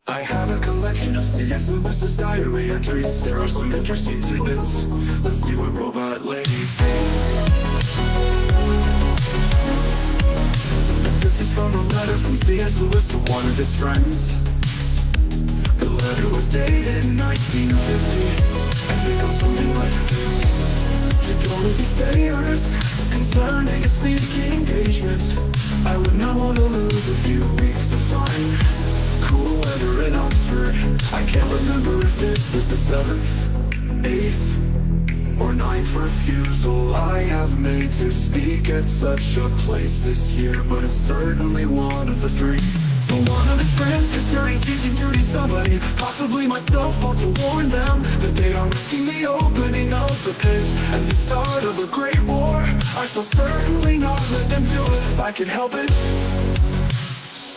I have a collection of C.S. Lewis's diary entries. There are some interesting tidbits. Let's see what Robot Lady thinks. This is from a letter from C.S. Lewis to one of his friends. The letter was dated in 1950, and it goes something like this. To Dorothy Sayers, concerning a speaking engagement, I would not want to lose a few weeks to find cool weather in Oxford. I can't remember if this was the 7th, 8th, or 9th refusal I have made to speak at such a place this year, but it's certainly one of the 3. So one of his friends concerning teaching to somebody, possibly myself, ought to warn them that they are risking the opening of the pit and the start of a great war. I shall certainly not let them do it if I can help it.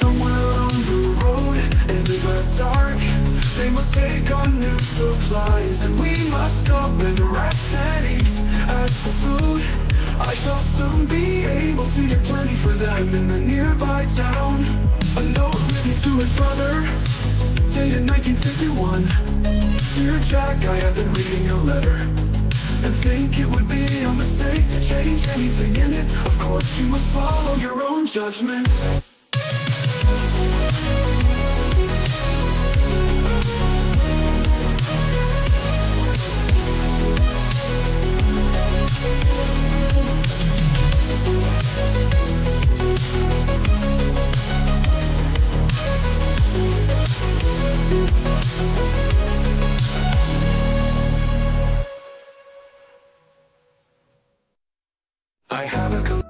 Somewhere on the road, in the dark, they must take on new supplies, and we must stop and rest and eat. As for food, I shall soon be able to get plenty for them in the nearby town. A note written to his brother, dated 1951. Dear Jack, I have been reading your letter and think it would be a mistake to change anything in it. Of course you must follow your own judgment. I have a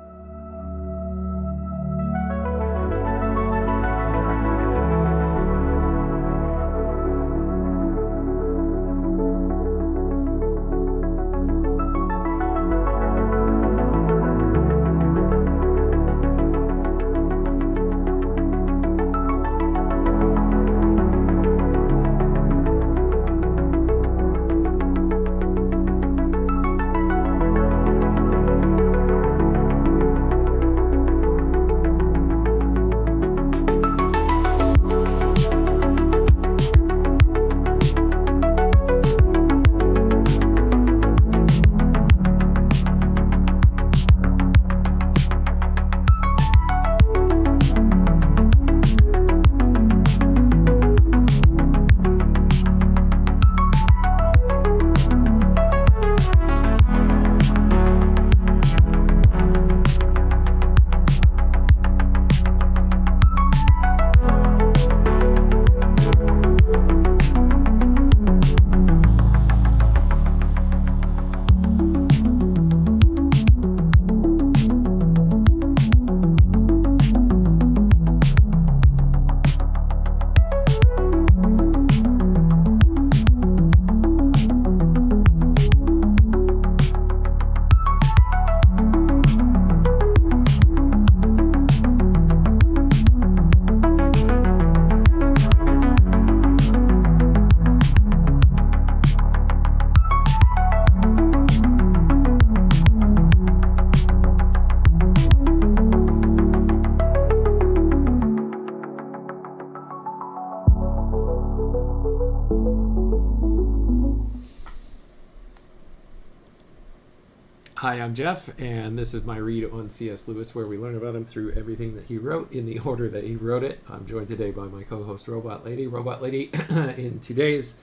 Hi, I'm Jeff, and this is my read on C.S. Lewis, where we learn about him through everything that he wrote in the order that he wrote it. I'm joined today by my co-host, Robot Lady. Robot Lady, in today's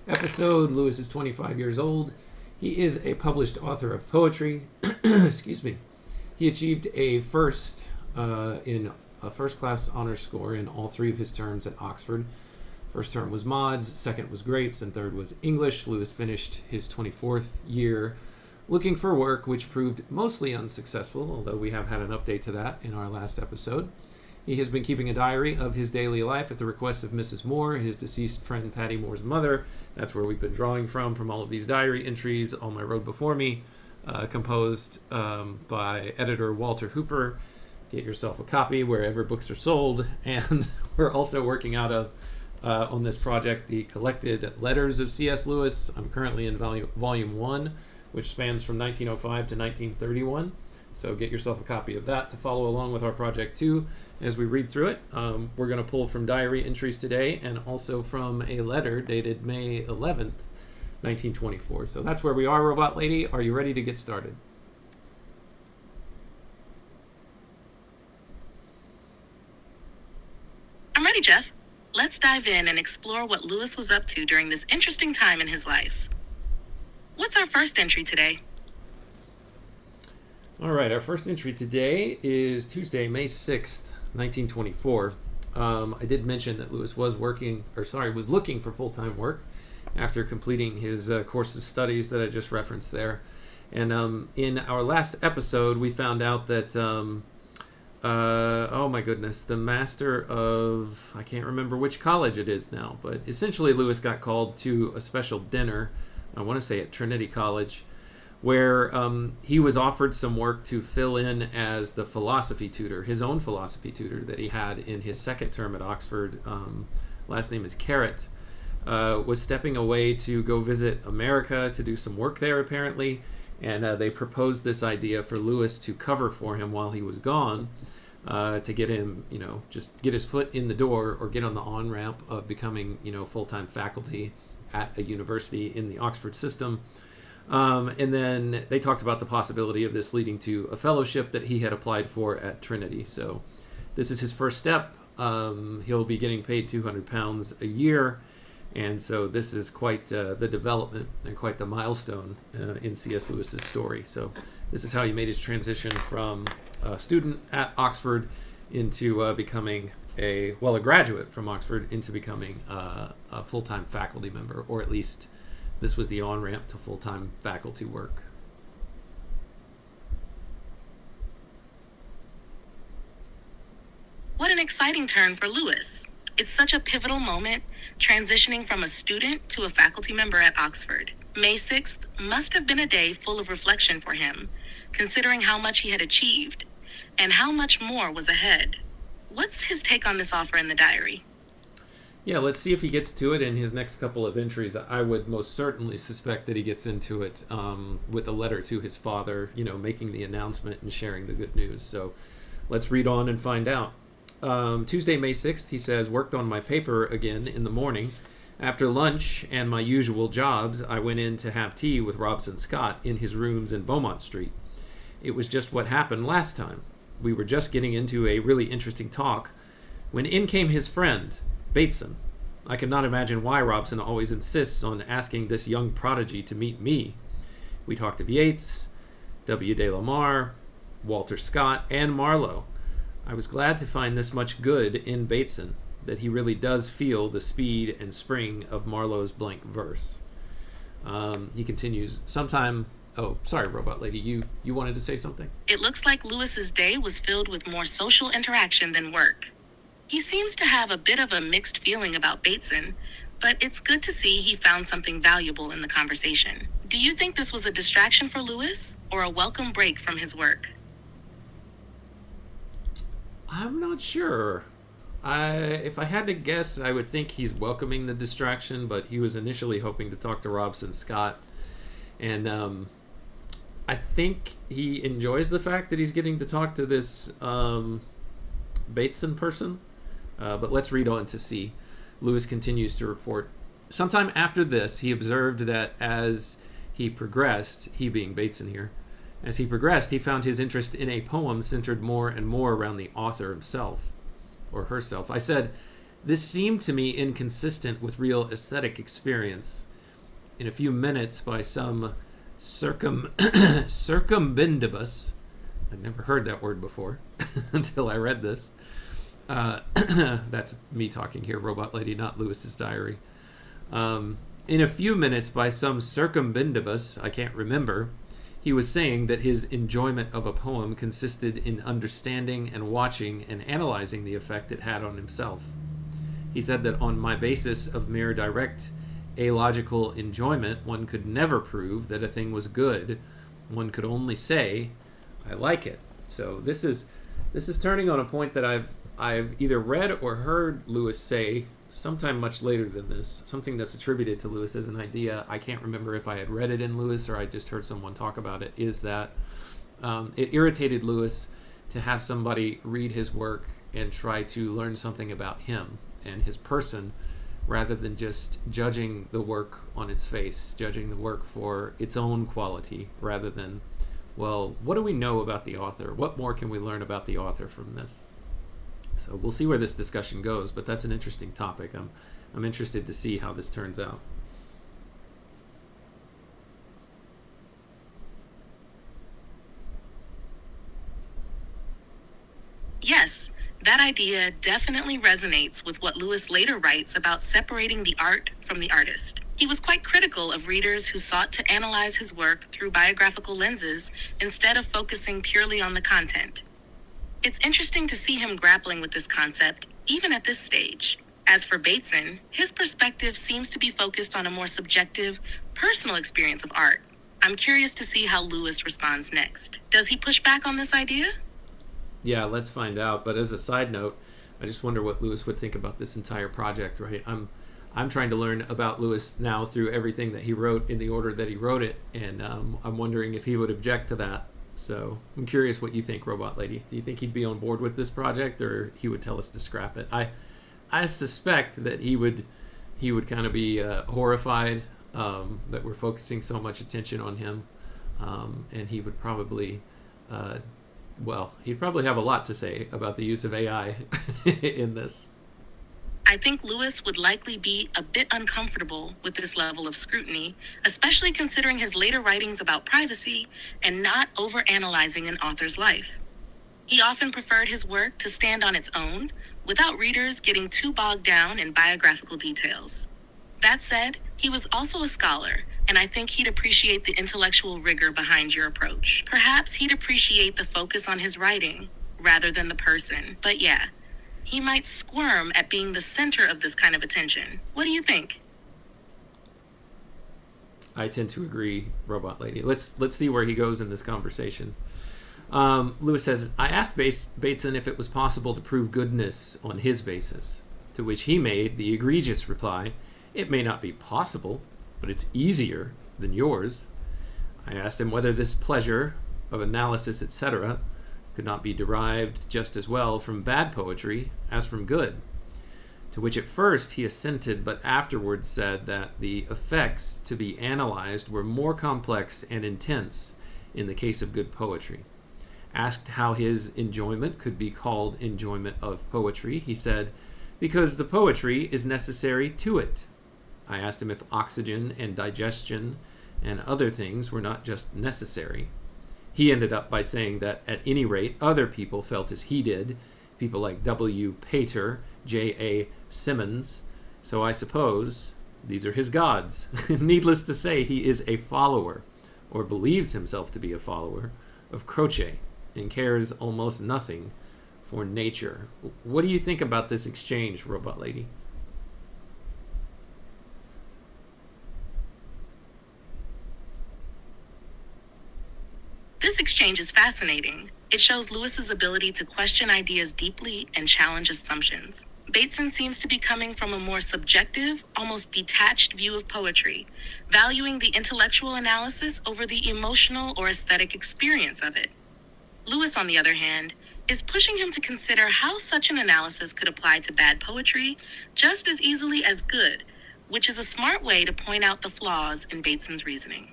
episode, Lewis is 25 years old. He is a published author of poetry. Excuse me. He achieved a first class honors score in all 3 of his terms at Oxford. First term was mods, second was greats, and third was English. Lewis finished his 24th year looking for work, which proved mostly unsuccessful, although we have had an update to that in our last episode. He has been keeping a diary of his daily life at the request of Mrs. Moore, his deceased friend Paddy Moore's mother. That's where we've been drawing from all of these diary entries on my road before me, composed by editor Walter Hooper. Get yourself a copy wherever books are sold. And we're also working out of, on this project, the collected letters of C.S. Lewis. I'm currently in volume 1, which spans from 1905 to 1931. So get yourself a copy of that to follow along with our project too as we read through it. We're going to pull from diary entries today and also from a letter dated May 11th, 1924. So that's where we are, Robot Lady. Are you ready to get started? I'm ready, Jeff. Let's dive in and explore what Lewis was up to during this interesting time in his life. What's our first entry today? All right, our first entry today is Tuesday, May 6th, 1924. I did mention that Lewis was looking for full-time work after completing his course of studies that I just referenced there. And in our last episode, we found out that, oh my goodness, the master of, I can't remember which college it is now, but essentially Lewis got called to a special dinner, I want to say at Trinity College, where he was offered some work to fill in as the philosophy tutor, his own philosophy tutor that he had in his second term at Oxford. Last name is Carrot. Was stepping away to go visit America to do some work there apparently, and they proposed this idea for Lewis to cover for him while he was gone, to get him, just get his foot in the door or get on the on-ramp of becoming, full-time faculty at a university in the Oxford system. And then they talked about the possibility of this leading to a fellowship that he had applied for at Trinity. So this is his first step. He'll be getting paid £200 a year. And so this is quite the development and quite the milestone in C.S. Lewis's story. So this is how he made his transition from a student at Oxford into becoming a graduate from Oxford into becoming a full-time faculty member, or at least this was the on-ramp to full-time faculty work. What an exciting turn for Lewis. It's such a pivotal moment, transitioning from a student to a faculty member at Oxford. May 6th must have been a day full of reflection for him, considering how much he had achieved and how much more was ahead. What's his take on this offer in the diary? Yeah, let's see if he gets to it in his next couple of entries. I would most certainly suspect that he gets into it with a letter to his father, making the announcement and sharing the good news. So let's read on and find out. Tuesday, May 6th, he says, worked on my paper again in the morning. After lunch and my usual jobs, I went in to have tea with Robson Scott in his rooms in Beaumont Street. It was just what happened last time. We were just getting into a really interesting talk when in came his friend, Bateson. I cannot imagine why Robson always insists on asking this young prodigy to meet me. We talked of Yeats, W. de la Mare, Walter Scott, and Marlowe. I was glad to find this much good in Bateson, that he really does feel the speed and spring of Marlowe's blank verse. He continues, oh, sorry, Robot Lady, you wanted to say something? It looks like Lewis's day was filled with more social interaction than work. He seems to have a bit of a mixed feeling about Bateson, but it's good to see he found something valuable in the conversation. Do you think this was a distraction for Lewis or a welcome break from his work? I'm not sure. If I had to guess, I would think he's welcoming the distraction, but he was initially hoping to talk to Robson Scott. And I think he enjoys the fact that he's getting to talk to this Bateson person. But let's read on to see. Lewis continues to report. Sometime after this, he observed that as he progressed, he being Bateson here, as he progressed, he found his interest in a poem centered more and more around the author himself, or herself. I said, this seemed to me inconsistent with real aesthetic experience. In a few minutes, by some circumbendibus, I'd never heard that word before until I read this. That's me talking here, Robot Lady, not Lewis's diary. In a few minutes, by some circumbendibus, I can't remember, he was saying that his enjoyment of a poem consisted in understanding and watching and analyzing the effect it had on himself. He said that on my basis of mere direct alogical enjoyment, one could never prove that a thing was good. One could only say, I like it. So this is turning on a point that I've either read or heard Lewis say sometime much later than this, something that's attributed to Lewis as an idea. I can't remember if I had read it in Lewis or I just heard someone talk about it, is that It irritated Lewis to have somebody read his work and try to learn something about him and his person, rather than just judging the work on its face, judging the work for its own quality, rather than, well, what do we know about the author? What more can we learn about the author from this? So we'll see where this discussion goes, but that's an interesting topic. I'm interested to see how this turns out. Yes, that idea definitely resonates with what Lewis later writes about separating the art from the artist. He was quite critical of readers who sought to analyze his work through biographical lenses instead of focusing purely on the content. It's interesting to see him grappling with this concept, even at this stage. As for Bateson, his perspective seems to be focused on a more subjective, personal experience of art. I'm curious to see how Lewis responds next. Does he push back on this idea? Yeah, let's find out. But as a side note, I just wonder what Lewis would think about this entire project, right? I'm trying to learn about Lewis now through everything that he wrote in the order that he wrote it, and I'm wondering if he would object to that. So I'm curious what you think, Robot Lady. Do you think he'd be on board with this project, or he would tell us to scrap it? I suspect that he would kind of be horrified that we're focusing so much attention on him, and he would probably he'd probably have a lot to say about the use of AI in this. I think Lewis would likely be a bit uncomfortable with this level of scrutiny, especially considering his later writings about privacy and not overanalyzing an author's life. He often preferred his work to stand on its own, without readers getting too bogged down in biographical details. That said, he was also a scholar, and I think he'd appreciate the intellectual rigor behind your approach. Perhaps he'd appreciate the focus on his writing, rather than the person. But yeah, he might squirm at being the center of this kind of attention. What do you think? I tend to agree, Robot Lady. Let's see where he goes in this conversation. Lewis says, I asked Bateson if it was possible to prove goodness on his basis, to which he made the egregious reply, it may not be possible, but it's easier than yours. I asked him whether this pleasure of analysis, etc., could not be derived just as well from bad poetry as from good, to which at first he assented, but afterwards said that the effects to be analyzed were more complex and intense in the case of good poetry. Asked how his enjoyment could be called enjoyment of poetry, he said, because the poetry is necessary to it. I asked him if oxygen and digestion and other things were not just necessary. He ended up by saying that at any rate other people felt as he did, people like W. Pater, J.A. Symonds. So I suppose these are his gods. Needless to say, he is a follower, or believes himself to be a follower, of Croce, and cares almost nothing for nature. What do you think about this exchange, Robot Lady? This exchange is fascinating. It shows Lewis's ability to question ideas deeply and challenge assumptions. Bateson seems to be coming from a more subjective, almost detached view of poetry, valuing the intellectual analysis over the emotional or aesthetic experience of it. Lewis, on the other hand, is pushing him to consider how such an analysis could apply to bad poetry just as easily as good, which is a smart way to point out the flaws in Bateson's reasoning.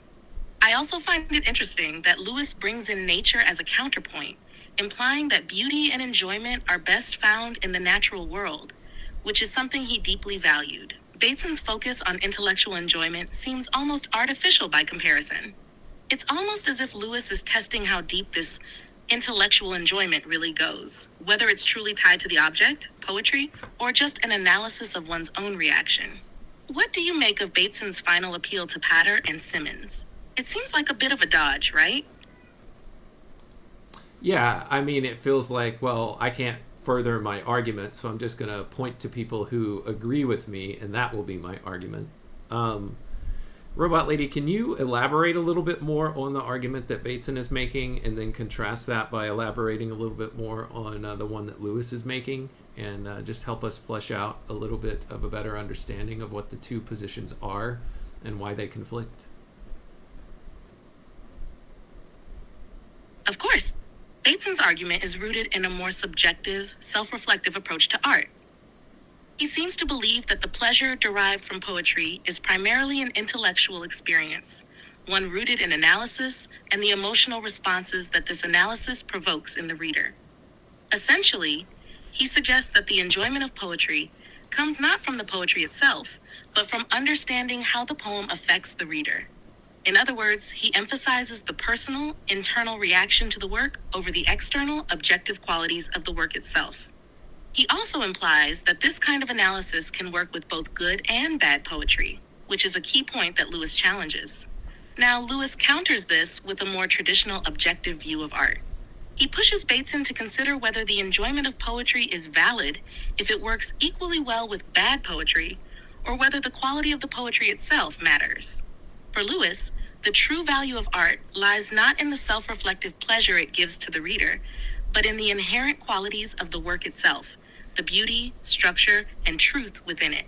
I also find it interesting that Lewis brings in nature as a counterpoint, implying that beauty and enjoyment are best found in the natural world, which is something he deeply valued. Bateson's focus on intellectual enjoyment seems almost artificial by comparison. It's almost as if Lewis is testing how deep this intellectual enjoyment really goes, whether it's truly tied to the object, poetry, or just an analysis of one's own reaction. What do you make of Bateson's final appeal to Pater and Symonds? It seems like a bit of a dodge, right? Yeah, I mean, it feels like, well, I can't further my argument, so I'm just going to point to people who agree with me, and that will be my argument. Robot Lady, can you elaborate a little bit more on the argument that Bateson is making, and then contrast that by elaborating a little bit more on the one that Lewis is making, and just help us flesh out a little bit of a better understanding of what the two positions are and why they conflict? Of course, Bateson's argument is rooted in a more subjective, self-reflective approach to art. He seems to believe that the pleasure derived from poetry is primarily an intellectual experience, one rooted in analysis and the emotional responses that this analysis provokes in the reader. Essentially, he suggests that the enjoyment of poetry comes not from the poetry itself, but from understanding how the poem affects the reader. In other words, he emphasizes the personal, internal reaction to the work over the external, objective qualities of the work itself. He also implies that this kind of analysis can work with both good and bad poetry, which is a key point that Lewis challenges. Now, Lewis counters this with a more traditional objective view of art. He pushes Bateson to consider whether the enjoyment of poetry is valid if it works equally well with bad poetry, or whether the quality of the poetry itself matters. For Lewis, the true value of art lies not in the self-reflective pleasure it gives to the reader, but in the inherent qualities of the work itself, the beauty, structure, and truth within it.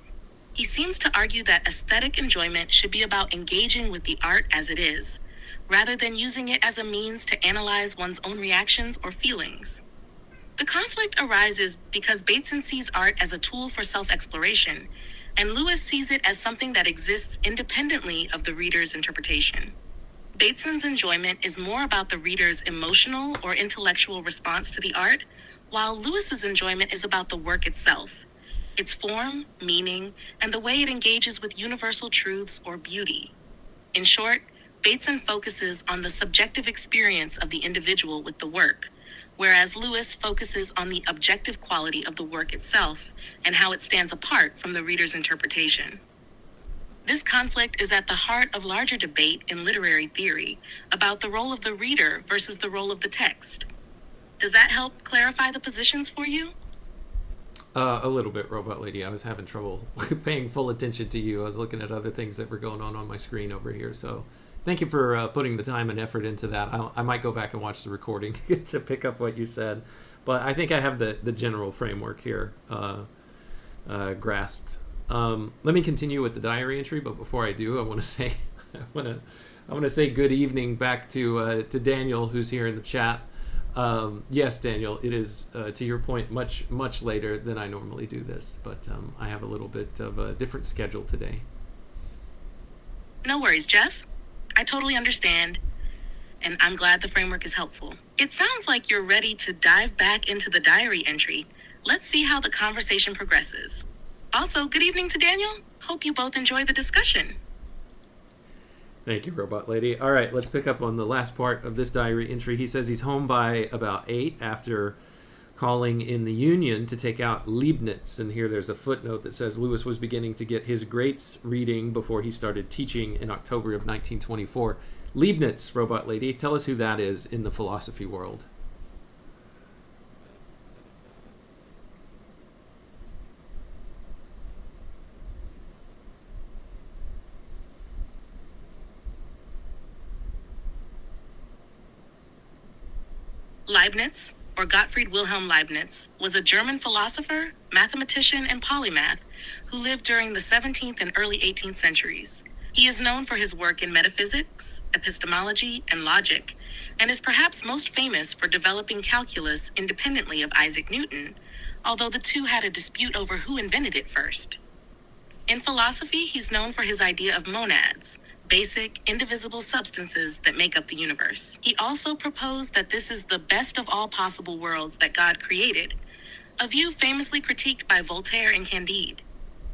He seems to argue that aesthetic enjoyment should be about engaging with the art as it is, rather than using it as a means to analyze one's own reactions or feelings. The conflict arises because Bateson sees art as a tool for self-exploration, and Lewis sees it as something that exists independently of the reader's interpretation. Bateson's enjoyment is more about the reader's emotional or intellectual response to the art, while Lewis's enjoyment is about the work itself, its form, meaning, and the way it engages with universal truths or beauty. In short, Bateson focuses on the subjective experience of the individual with the work, whereas Lewis focuses on the objective quality of the work itself and how it stands apart from the reader's interpretation. This conflict is at the heart of larger debate in literary theory about the role of the reader versus the role of the text. Does that help clarify the positions for you? A little bit, Robot Lady. I was having trouble paying full attention to you. I was looking at other things that were going on my screen over here. So thank you for putting the time and effort into that. I might go back and watch the recording to pick up what you said. But I think I have the general framework here grasped. Let me continue with the diary entry. But before I do, I want to say I want to say good evening back to Daniel, who's here in the chat. Yes, Daniel, it is, to your point, much later than I normally do this, but I have a little bit of a different schedule today. No worries, Jeff. I totally understand, and I'm glad the framework is helpful. It sounds like you're ready to dive back into the diary entry. Let's see how the conversation progresses. Also, good evening to Daniel. Hope you both enjoy the discussion. Thank you, Robot Lady. All right, let's pick up on the last part of this diary entry. He says he's home by about 8 after calling in the Union to take out Leibniz. And here there's a footnote that says Lewis was beginning to get his greats reading before he started teaching in October of 1924. Leibniz, Robot Lady, tell us who that is in the philosophy world. Leibniz, or Gottfried Wilhelm Leibniz, was a German philosopher, mathematician, and polymath who lived during the 17th and early 18th centuries. He is known for his work in metaphysics, epistemology, and logic, and is perhaps most famous for developing calculus independently of Isaac Newton, although the two had a dispute over who invented it first. In philosophy, he's known for his idea of monads, basic, indivisible substances that make up the universe. He also proposed that this is the best of all possible worlds that God created, a view famously critiqued by Voltaire and Candide.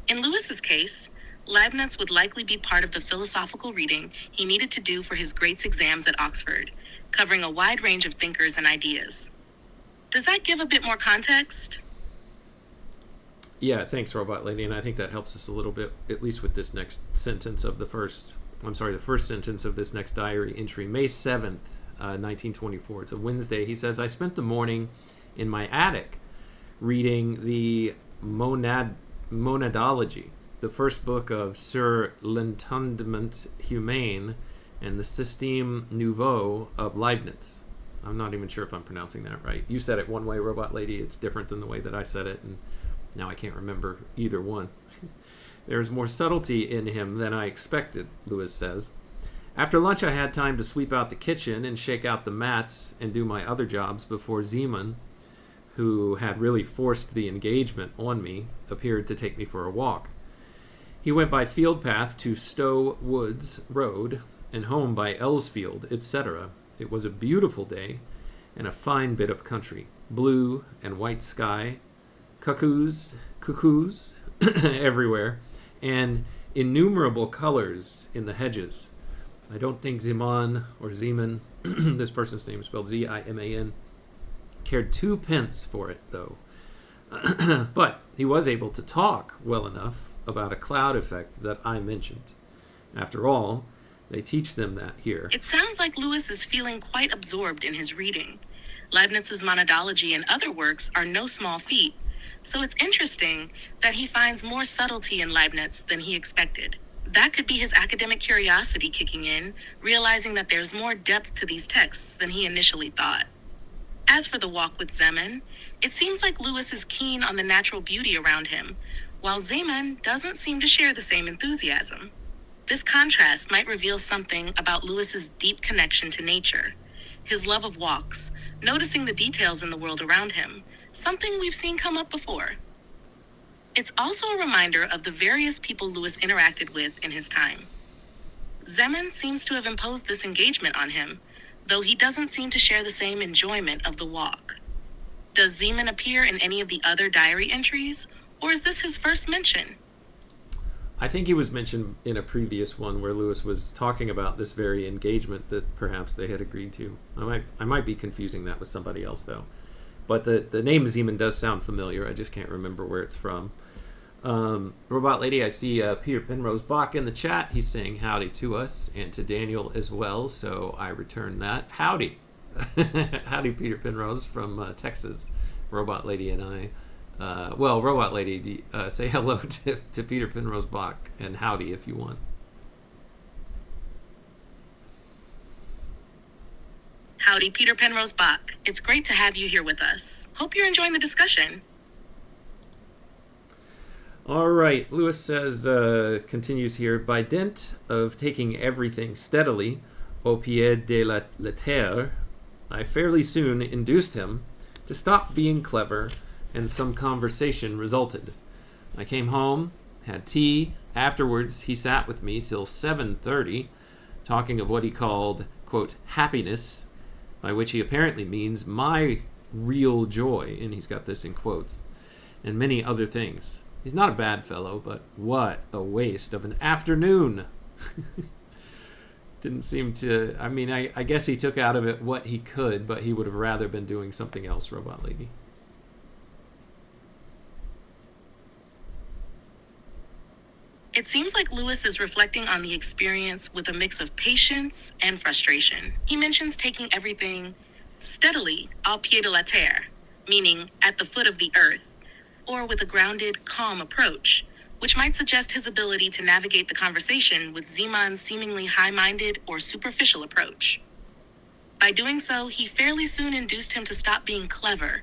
In Lewis's case, Leibniz would likely be part of the philosophical reading he needed to do for his Greats exams at Oxford, covering a wide range of thinkers and ideas. Does that give a bit more context? Yeah, thanks, Robot Lady, and I think that helps us a little bit, at least with this next sentence of the first sentence of this next diary entry. May 7th, 1924. It's a Wednesday. He says, I spent the morning in my attic reading the Monadology, the first book of Sur l'Entendement Humain and the Système Nouveau of Leibniz. I'm not even sure if I'm pronouncing that right. You said it one way, Robot Lady. It's different than the way that I said it, and now I can't remember either one. There is more subtlety in him than I expected, Lewis says. After lunch, I had time to sweep out the kitchen and shake out the mats and do my other jobs before Zeman, who had really forced the engagement on me, appeared to take me for a walk. He went by field path to Stowe Woods Road and home by Ellsfield, etc. It was a beautiful day and a fine bit of country. Blue and white sky, cuckoos everywhere, and innumerable colors in the hedges. I don't think Zeman, this person's name is spelled Z-I-M-A-N, cared 2 pence for it, though. But he was able to talk well enough about a cloud effect that I mentioned. After all, they teach them that here. It sounds like Lewis is feeling quite absorbed in his reading. Leibniz's monadology and other works are no small feat, so it's interesting that he finds more subtlety in Leibniz than he expected. That could be his academic curiosity kicking in, realizing that there's more depth to these texts than he initially thought. As for the walk with Zeman, it seems like Lewis is keen on the natural beauty around him, while Zeman doesn't seem to share the same enthusiasm. This contrast might reveal something about Lewis's deep connection to nature, his love of walks, noticing the details in the world around him, something we've seen come up before. It's also a reminder of the various people Lewis interacted with in his time. Zeman seems to have imposed this engagement on him, though he doesn't seem to share the same enjoyment of the walk. Does Zeman appear in any of the other diary entries, or is this his first mention? I think he was mentioned in a previous one where Lewis was talking about this very engagement that perhaps they had agreed to. I might be confusing that with somebody else, though. But the name Zeman does sound familiar. I just can't remember where it's from. Robot Lady, I see Peter Penrose Bach in the chat. He's saying howdy to us and to Daniel as well, so I return that. Howdy. Howdy, Peter Penrose from Texas. Robot Lady and I. Robot Lady, say hello to Peter Penrose Bach and howdy if you want. Howdy, Peter Penrose Bach. It's great to have you here with us. Hope you're enjoying the discussion. All right, Lewis says, continues here, by dint of taking everything steadily, au pied de la lettre, I fairly soon induced him to stop being clever, and some conversation resulted. I came home, had tea. Afterwards, he sat with me till 7:30, talking of what he called, quote, happiness, by which he apparently means my real joy, and he's got this in quotes, and many other things. He's not a bad fellow, but what a waste of an afternoon. Didn't seem to, I guess he took out of it what he could, but he would have rather been doing something else, Robot Lady. It seems like Lewis is reflecting on the experience with a mix of patience and frustration. He mentions taking everything steadily, au pied de la terre, meaning at the foot of the earth, or with a grounded, calm approach, which might suggest his ability to navigate the conversation with Zeman's seemingly high-minded or superficial approach. By doing so, he fairly soon induced him to stop being clever,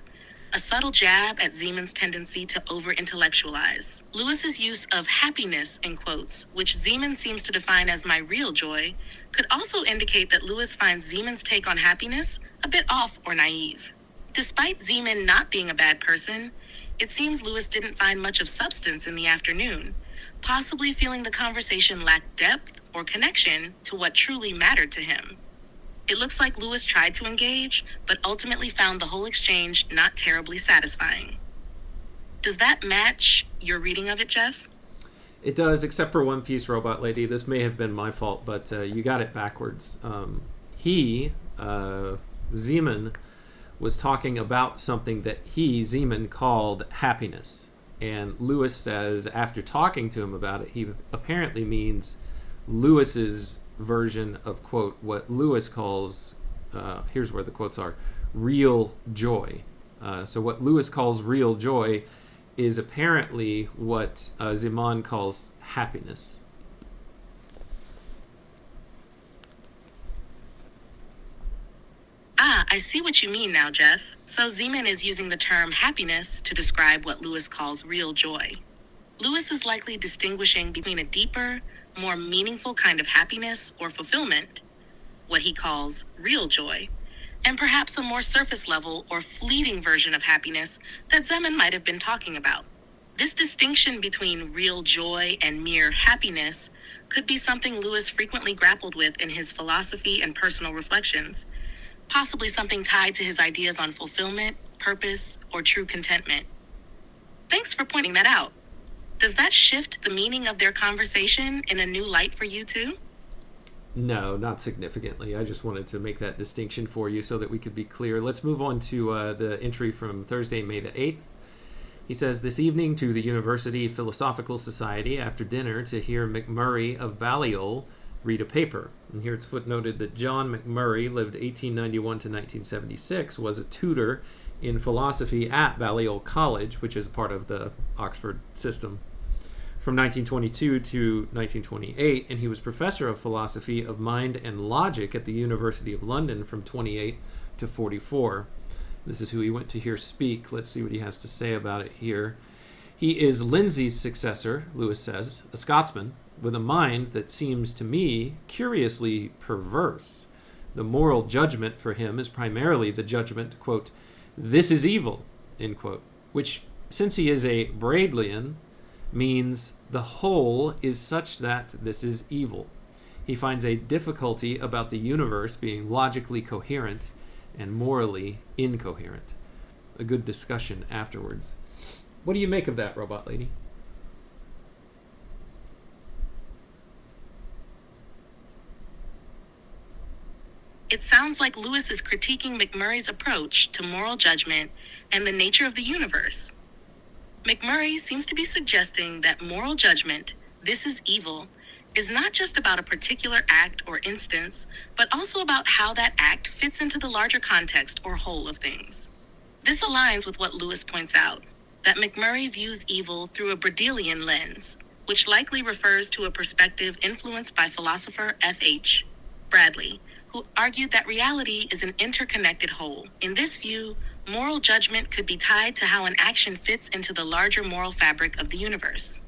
a subtle jab at Zeman's tendency to over-intellectualize. Lewis's use of happiness, in quotes, which Zeman seems to define as my real joy, could also indicate that Lewis finds Zeman's take on happiness a bit off or naive. Despite Zeman not being a bad person, it seems Lewis didn't find much of substance in the afternoon, possibly feeling the conversation lacked depth or connection to what truly mattered to him. It looks like Lewis tried to engage, but ultimately found the whole exchange not terribly satisfying. Does that match your reading of it, Jeff? It does, except for one piece, Robot Lady. This may have been my fault, but you got it backwards. Zeman, was talking about something that Zeman, called happiness. And Lewis says, after talking to him about it, he apparently means Lewis's version of, quote, what Lewis calls, here's where the quotes are, real joy. So what Lewis calls real joy is apparently what Zeman calls happiness. I see what you mean now, Jeff. So Zeman is using the term happiness to describe what Lewis calls real joy. Lewis is likely distinguishing between a deeper, more meaningful kind of happiness or fulfillment, what he calls real joy, and perhaps a more surface level or fleeting version of happiness that Zeman might have been talking about. This distinction between real joy and mere happiness could be something Lewis frequently grappled with in his philosophy and personal reflections, possibly something tied to his ideas on fulfillment, purpose, or true contentment. Thanks for pointing that out. Does that shift the meaning of their conversation in a new light for you too? No, not significantly. I just wanted to make that distinction for you so that we could be clear. Let's move on to the entry from Thursday, May the 8th. He says, this evening to the University Philosophical Society after dinner to hear McMurray of Balliol read a paper. And here it's footnoted that John McMurray lived 1891 to 1976, was a tutor in philosophy at Balliol College, which is part of the Oxford system, from 1922 to 1928, and he was professor of philosophy of mind and logic at the University of London from 28 to 44. This is who he went to hear speak. Let's see what he has to say about it here. He is Lindsay's successor, Lewis says, a Scotsman with a mind that seems to me curiously perverse. The moral judgment for him is primarily the judgment, quote, this is evil, end quote, which, since he is a Bradleian, means the whole is such that this is evil. He finds a difficulty about the universe being logically coherent and morally incoherent. A good discussion afterwards. What do you make of that, Robot Lady? It sounds like Lewis is critiquing McMurray's approach to moral judgment and the nature of the universe. McMurray seems to be suggesting that moral judgment, this is evil, is not just about a particular act or instance, but also about how that act fits into the larger context or whole of things. This aligns with what Lewis points out, that McMurray views evil through a Bradleian lens, which likely refers to a perspective influenced by philosopher F.H. Bradley, who argued that reality is an interconnected whole. In this view, moral judgment could be tied to how an action fits into the larger moral fabric of the universe.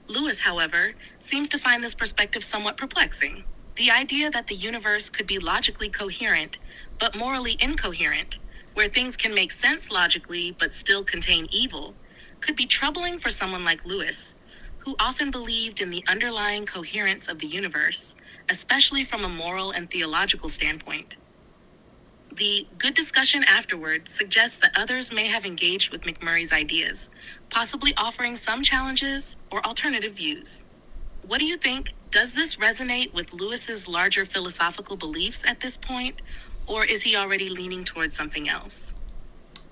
Lewis, however, seems to find this perspective somewhat perplexing. The idea that the universe could be logically coherent, but morally incoherent, where things can make sense logically but still contain evil, could be troubling for someone like Lewis, who often believed in the underlying coherence of the universe, especially from a moral and theological standpoint. The good discussion afterward suggests that others may have engaged with McMurray's ideas, possibly offering some challenges or alternative views. What do you think? Does this resonate with Lewis's larger philosophical beliefs at this point, or is he already leaning towards something else?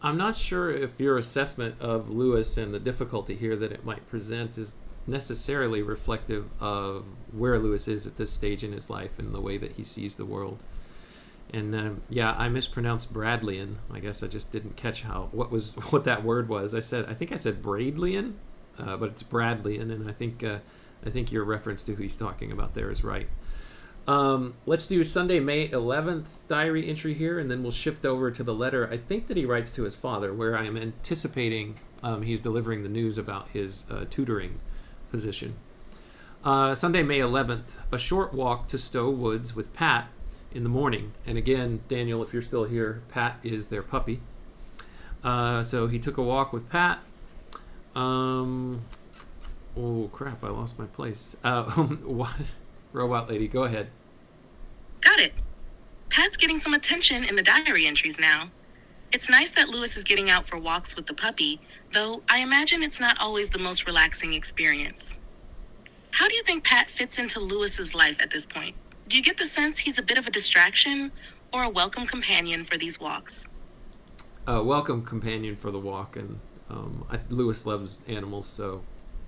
I'm not sure if your assessment of Lewis and the difficulty here that it might present is necessarily reflective of where Lewis is at this stage in his life and the way that he sees the world. And I mispronounced Bradleian. I guess I just didn't catch what that word was. I think I said Bradleian, but it's Bradleian, and I think your reference to who he's talking about there is right. Let's do Sunday, May 11th diary entry here, and then we'll shift over to the letter I think that he writes to his father, where I am anticipating he's delivering the news about his tutoring position. Sunday, May 11th, a short walk to Stowe Woods with Pat in the morning. And again, Daniel, if you're still here, Pat is their puppy. So he took a walk with Pat. Oh, crap, I lost my place. What? Robot Lady, go ahead. Got it. Pat's getting some attention in the diary entries now. It's nice that Lewis is getting out for walks with the puppy, though I imagine it's not always the most relaxing experience. How do you think Pat fits into Lewis's life at this point? Do you get the sense he's a bit of a distraction or a welcome companion for these walks? A welcome companion for the walk, and Lewis loves animals, so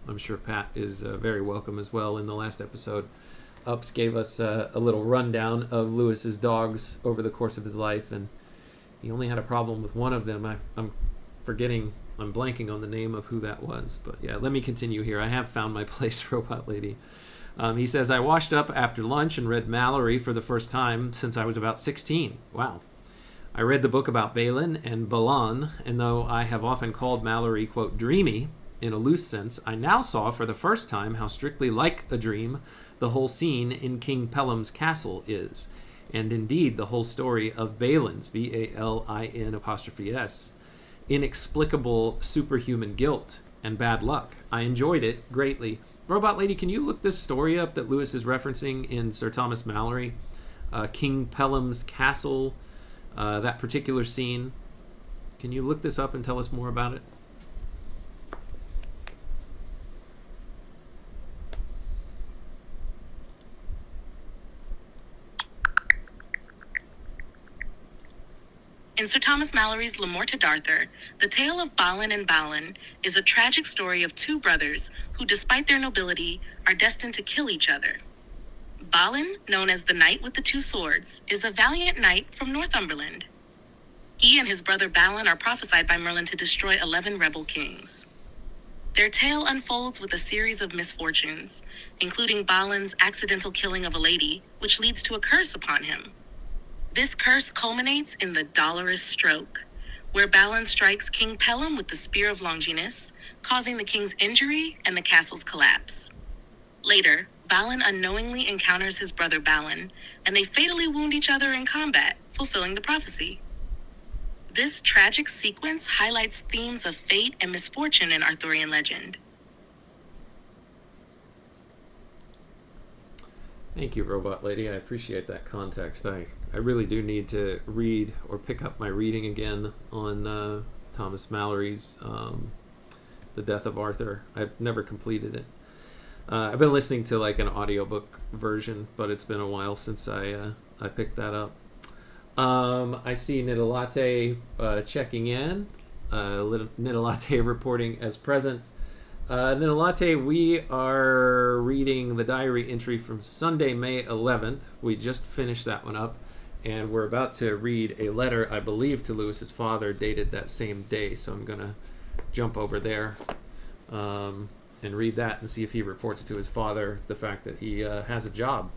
I'm sure Pat is very welcome as well. In the last episode, Ups gave us a little rundown of Lewis's dogs over the course of his life, and he only had a problem with one of them. I'm blanking on the name of who that was, but yeah, let me continue here. I have found my place, Robot Lady. He says, I washed up after lunch and read Mallory for the first time since I was about 16. Wow. I read the book about Balin and Balan, and though I have often called Mallory, quote, dreamy, In a loose sense, I now saw for the first time how strictly like a dream the whole scene in King Pellam's castle is, and indeed the whole story of Balin's, Balin', inexplicable superhuman guilt and bad luck. I enjoyed it greatly. Robot Lady, can you look this story up that Lewis is referencing in Sir Thomas Malory? King Pellam's castle, that particular scene. Can you look this up and tell us more about it? In Sir Thomas Malory's Le Morte d'Arthur, the tale of Balin and Balin is a tragic story of two brothers who, despite their nobility, are destined to kill each other. Balin, known as the Knight with the Two Swords, is a valiant knight from Northumberland. He and his brother Balin are prophesied by Merlin to destroy 11 rebel kings. Their tale unfolds with a series of misfortunes, including Balin's accidental killing of a lady, which leads to a curse upon him. This curse culminates in the Dolorous Stroke, where Balin strikes King Pellam with the Spear of Longinus, causing the king's injury and the castle's collapse. Later, Balin unknowingly encounters his brother Balin, and they fatally wound each other in combat, fulfilling the prophecy. This tragic sequence highlights themes of fate and misfortune in Arthurian legend. Thank you, Robot Lady. I appreciate that context. I really do need to read or pick up my reading again on Thomas Malory's The Death of Arthur. I've never completed it. I've been listening to like an audiobook version, but it's been a while since I picked that up. I see Nidalate checking in. Nidalate reporting as present. Nidalate, we are reading the diary entry from Sunday, May 11th. We just finished that one up, and we're about to read a letter, I believe, to Lewis's father, dated that same day. So I'm going to jump over there and read that and see if he reports to his father the fact that he has a job.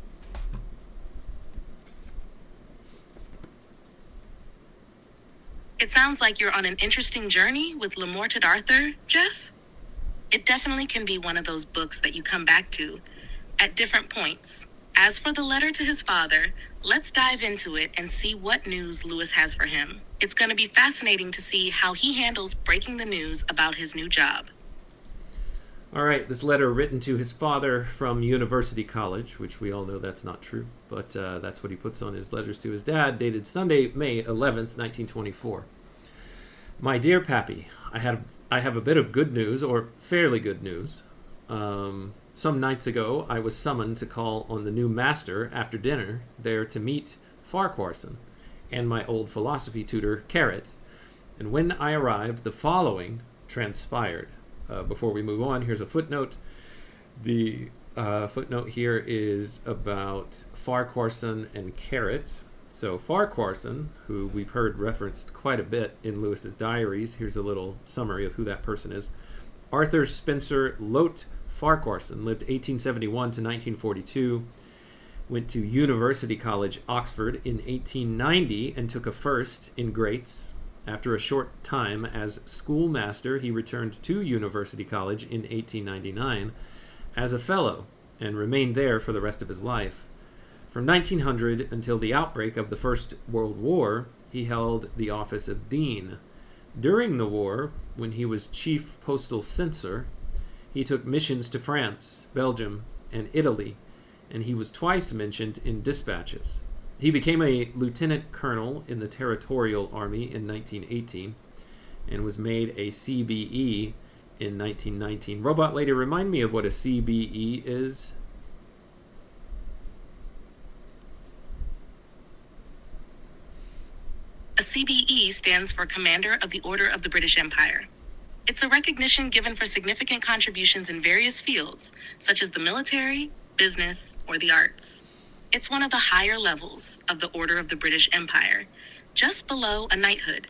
It sounds like you're on an interesting journey with Le Morte d'Arthur, Jeff. It definitely can be one of those books that you come back to at different points. As for the letter to his father, let's dive into it and see what news Lewis has for him. It's going to be fascinating to see how he handles breaking the news about his new job. All right, this letter written to his father from University College, which we all know that's not true, but that's what he puts on his letters to his dad, dated Sunday, May 11th, 1924. My dear Pappy, I have a bit of good news, or fairly good news. Some nights ago, I was summoned to call on the new master after dinner, there to meet Farquharson and my old philosophy tutor, Carrot. And when I arrived, the following transpired. Before we move on, here's a footnote. The footnote here is about Farquharson and Carrot. So Farquharson, who we've heard referenced quite a bit in Lewis's diaries, here's a little summary of who that person is. Arthur Spencer Lote Farquharson lived 1871 to 1942, went to University College, Oxford in 1890 and took a first in Greats. After a short time as schoolmaster, he returned to University College in 1899 as a fellow and remained there for the rest of his life. From 1900 until the outbreak of the First World War, he held the office of dean. During the war, when he was chief postal censor, he took missions to France, Belgium, and Italy, and he was twice mentioned in dispatches. He became a lieutenant colonel in the Territorial Army in 1918 and was made a CBE in 1919. Robot Lady, remind me of what a CBE is. A CBE stands for Commander of the Order of the British Empire. It's a recognition given for significant contributions in various fields, such as the military, business, or the arts. It's one of the higher levels of the Order of the British Empire, just below a knighthood.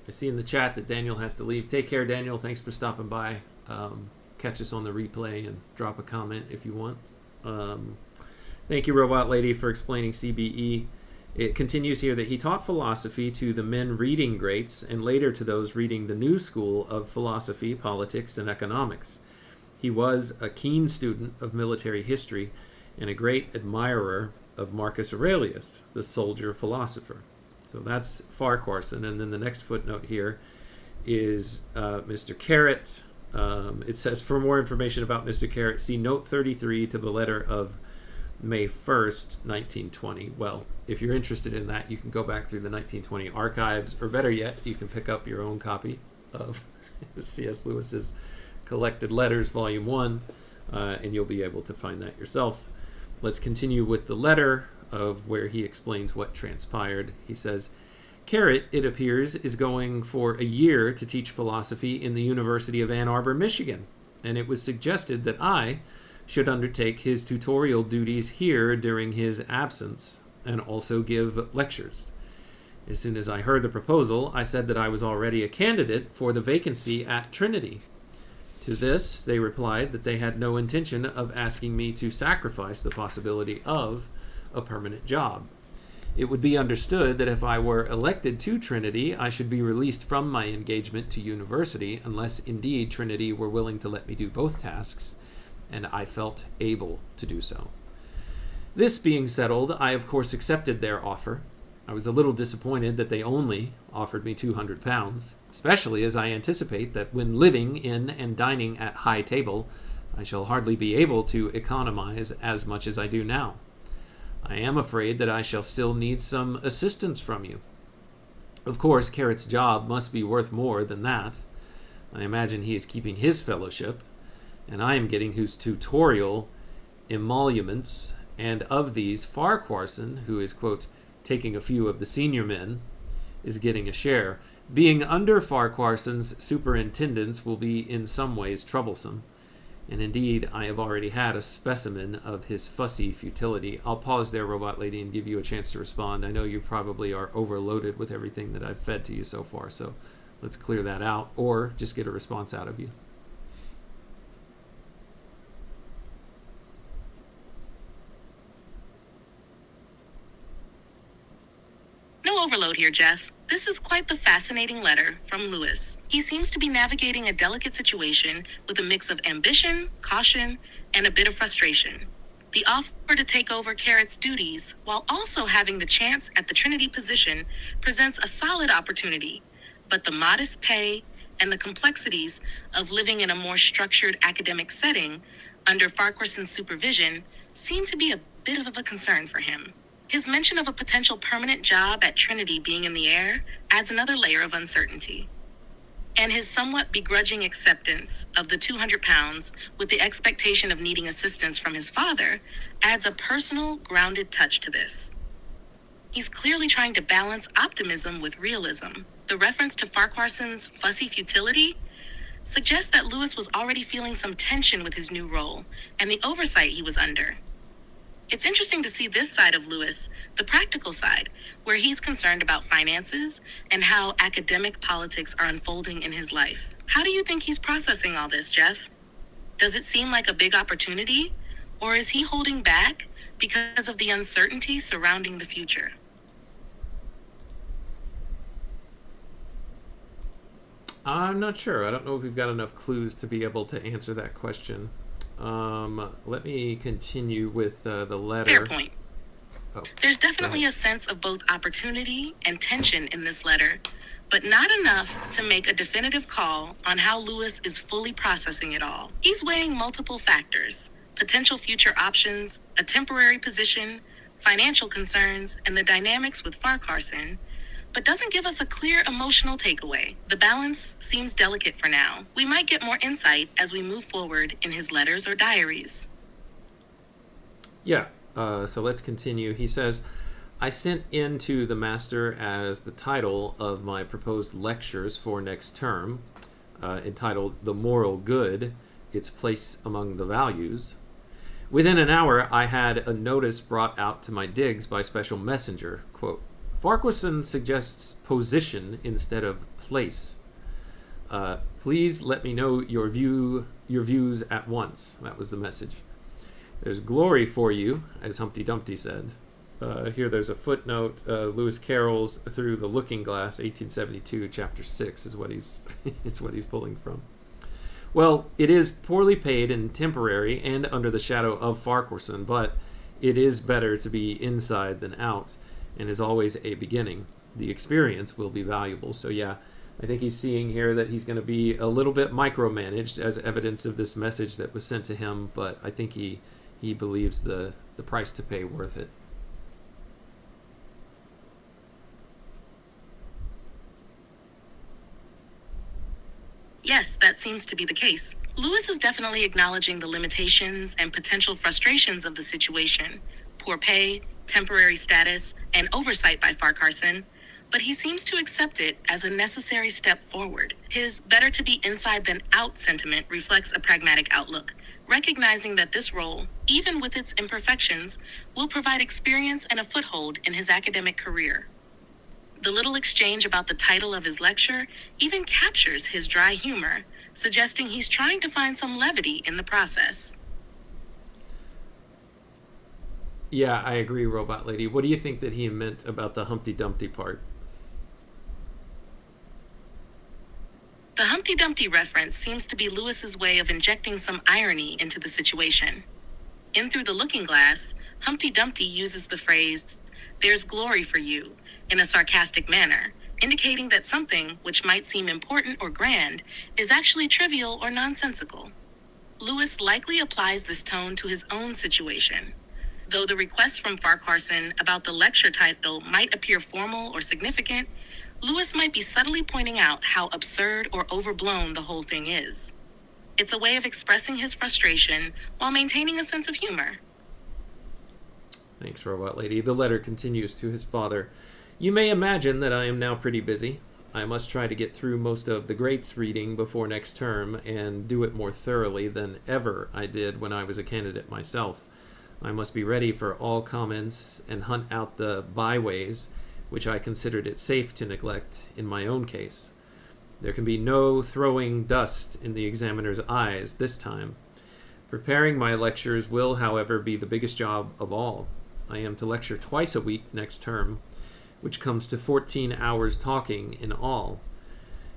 I see in the chat that Daniel has to leave. Take care, Daniel. Thanks for stopping by. Catch us on the replay and drop a comment if you want. Thank you, Robot Lady, for explaining CBE. It continues here that he taught philosophy to the men reading greats and later to those reading the new school of philosophy, politics, and economics. He was a keen student of military history and a great admirer of Marcus Aurelius, the soldier philosopher. So that's Farquharson. And then the next footnote here is Mr. Carrot. It says, for more information about Mr. Carrot, see note 33 to the letter of May 1st, 1920. Well, if you're interested in that, you can go back through the 1920 archives, or better yet, you can pick up your own copy of C.S. Lewis's Collected Letters, Volume 1, and you'll be able to find that yourself. Let's continue with the letter of where he explains what transpired. He says, Carrot, it appears, is going for a year to teach philosophy in the University of Ann Arbor, Michigan, and it was suggested that I should undertake his tutorial duties here during his absence and also give lectures. As soon as I heard the proposal, I said that I was already a candidate for the vacancy at Trinity. To this, they replied that they had no intention of asking me to sacrifice the possibility of a permanent job. It would be understood that if I were elected to Trinity, I should be released from my engagement to university, unless indeed Trinity were willing to let me do both tasks, and I felt able to do so. This being settled, I of course accepted their offer. I was a little disappointed that they only offered me £200, especially as I anticipate that when living in and dining at high table, I shall hardly be able to economize as much as I do now. I am afraid that I shall still need some assistance from you. Of course, Carrot's job must be worth more than that. I imagine he is keeping his fellowship, and I am getting his tutorial emoluments, and of these, Farquharson, who is, quote, taking a few of the senior men, is getting a share. Being under Farquharson's superintendence will be in some ways troublesome, and indeed I have already had a specimen of his fussy futility. I'll pause there, Robot Lady, and give you a chance to respond. I know you probably are overloaded with everything that I've fed to you so far, so let's clear that out, or just get a response out of you. No overload here, Jeff. This is quite the fascinating letter from Lewis. He seems to be navigating a delicate situation with a mix of ambition, caution, and a bit of frustration. The offer to take over Carrot's duties while also having the chance at the Trinity position presents a solid opportunity, but the modest pay and the complexities of living in a more structured academic setting under Farquharson's supervision seem to be a bit of a concern for him. His mention of a potential permanent job at Trinity being in the air adds another layer of uncertainty. And his somewhat begrudging acceptance of the £200 with the expectation of needing assistance from his father adds a personal, grounded touch to this. He's clearly trying to balance optimism with realism. The reference to Farquharson's fussy futility suggests that Lewis was already feeling some tension with his new role and the oversight he was under. It's interesting to see this side of Lewis, the practical side, where he's concerned about finances and how academic politics are unfolding in his life. How do you think he's processing all this, Jeff? Does it seem like a big opportunity, or is he holding back because of the uncertainty surrounding the future? I'm not sure. I don't know if we've got enough clues to be able to answer that question. Let me continue with the letter. Fair point. Oh, There's definitely a sense of both opportunity and tension in this letter, but not enough to make a definitive call on how Lewis is fully processing it all. He's weighing multiple factors: potential future options, a temporary position, financial concerns, and the dynamics with Farquharson, but doesn't give us a clear emotional takeaway. The balance seems delicate for now. We might get more insight as we move forward in his letters or diaries. Yeah, so let's continue. He says, I sent in to the master as the title of my proposed lectures for next term, entitled The Moral Good, Its Place Among the Values. Within an hour, I had a notice brought out to my digs by special messenger, quote, Farquharson suggests position instead of place. Please let me know your views at once. That was the message. There's glory for you, as Humpty Dumpty said. here there's a footnote. Lewis Carroll's Through the Looking Glass, 1872, chapter 6 is what he's it's what he's pulling from. Well, it is poorly paid and temporary and under the shadow of Farquharson, but it is better to be inside than out, and is always a beginning. The experience will be valuable. So yeah, I think he's seeing here that he's going to be a little bit micromanaged as evidence of this message that was sent to him, but I think he believes the price to pay worth it. Yes, that seems to be the case. Lewis is definitely acknowledging the limitations and potential frustrations of the situation: poor pay, temporary status, and oversight by Farquharson, but he seems to accept it as a necessary step forward. His better to be inside than out sentiment reflects a pragmatic outlook, recognizing that this role, even with its imperfections, will provide experience and a foothold in his academic career. The little exchange about the title of his lecture even captures his dry humor, suggesting he's trying to find some levity in the process. Yeah, I agree, Robot Lady. What do you think that he meant about the Humpty Dumpty part? The Humpty Dumpty reference seems to be Lewis's way of injecting some irony into the situation. In Through the Looking Glass, Humpty Dumpty uses the phrase, "There's glory for you," in a sarcastic manner, indicating that something which might seem important or grand is actually trivial or nonsensical. Lewis likely applies this tone to his own situation. Though the request from Farquharson about the lecture title might appear formal or significant, Lewis might be subtly pointing out how absurd or overblown the whole thing is. It's a way of expressing his frustration while maintaining a sense of humor. Thanks, Robot Lady. The letter continues to his father. You may imagine that I am now pretty busy. I must try to get through most of the greats reading before next term and do it more thoroughly than ever I did when I was a candidate myself. I must be ready for all comments and hunt out the byways which I considered it safe to neglect in my own case. There can be no throwing dust in the examiner's eyes this time. Preparing my lectures will, however, be the biggest job of all. I am to lecture twice a week next term, which comes to 14 hours talking in all.